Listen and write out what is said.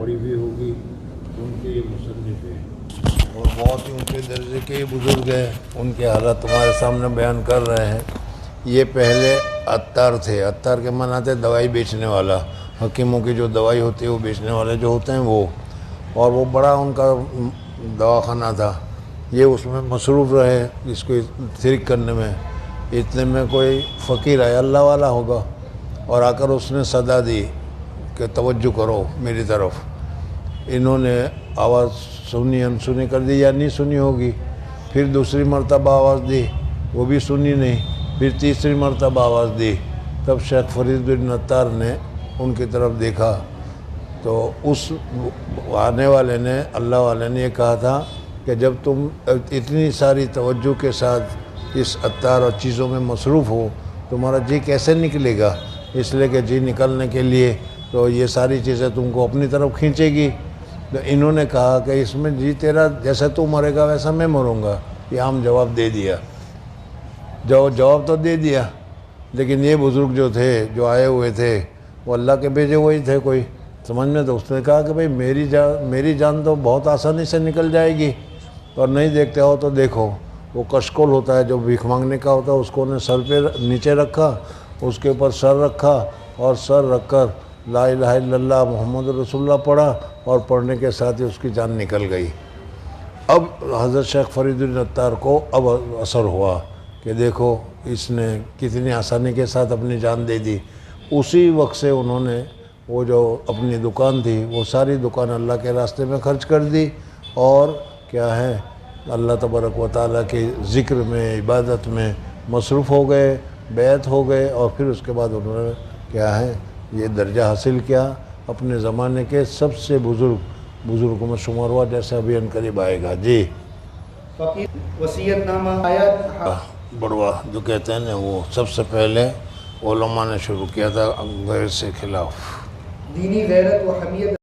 पढ़ी भी होगी, उनके ये मुसन्निफ हैं और बहुत ही ऊंचे दर्जे के बुज़ुर्ग हैं। उनके हालात तुम्हारे सामने बयान कर रहे हैं। ये पहले अत्तार थे। अत्तार के माने आते दवाई बेचने वाला, हकीमों की जो दवाई होती है वो बेचने वाले जो होते हैं वो, और वो बड़ा उनका दवाखाना था। ये उसमें मसरूफ़ रहे इसको ठीक करने में। इतने में कोई फ़कीर आया, अल्लाह वाला होगा, और आकर उसने सदा दी कि तवज्जो करो मेरी तरफ। इन्होंने आवाज़ सुनी, अनसुनी कर दी या नहीं सुनी होगी। फिर दूसरी मर्तबा आवाज़ दी, वो भी सुनी नहीं। फिर तीसरी मर्तबा आवाज़ दी। तब शेख फरीद बिन अत्तार ने उनकी तरफ देखा तो उस आने वाले ने, अल्लाह वाले ने ये कहा था कि जब तुम इतनी सारी तवज्जो के साथ इस अत्तार और चीज़ों में मसरूफ़ हो, तुम्हारा जी कैसे निकलेगा? इसलिए कि जी निकलने के लिए तो ये सारी चीज़ें तुमको अपनी तरफ खींचेगी। तो इन्होंने कहा कि इसमें जी तेरा जैसे तू मरेगा वैसा मैं मरूंगा। ये आम जवाब दे दिया। जवाब तो दे दिया, लेकिन ये बुज़ुर्ग जो थे, जो आए हुए थे, वो अल्लाह के भेजे वही थे कोई समझ में। तो उसने कहा कि भाई मेरी जान तो बहुत आसानी से निकल जाएगी, और नहीं देखते हो तो देखो। वो कशकोल होता है जो भीख मांगने का होता है, उसको ने सर पे नीचे रखा, उसके ऊपर सर रखा और सर रखकर ला इलाहा इल्लल्लाह मुहम्मद रसूलुल्लाह पढ़ा, और पढ़ने के साथ ही उसकी जान निकल गई। अब हज़रत शेख फरीद बिन अत्तार को अब असर हुआ कि देखो इसने कितनी आसानी के साथ अपनी जान दे दी। उसी वक्त से उन्होंने वो जो अपनी दुकान थी वो सारी दुकान अल्लाह के रास्ते में खर्च कर दी, और क्या है अल्लाह तबारक व तआला के ज़िक्र में, इबादत में मसरूफ़ हो गए, बैत हो गए, और फिर उसके बाद उन्होंने क्या है ये दर्जा हासिल किया। अपने ज़माने के सबसे बुज़ुर्गों में शुमार हुआ, जैसे अभी अनकरीब आएगा। जी वसीयतनामा आयत बड़वा जो कहते हैं ना, वो सबसे पहले उलमा ने शुरू किया था गैर से खिलाफ। दीनी गैरत व हमियत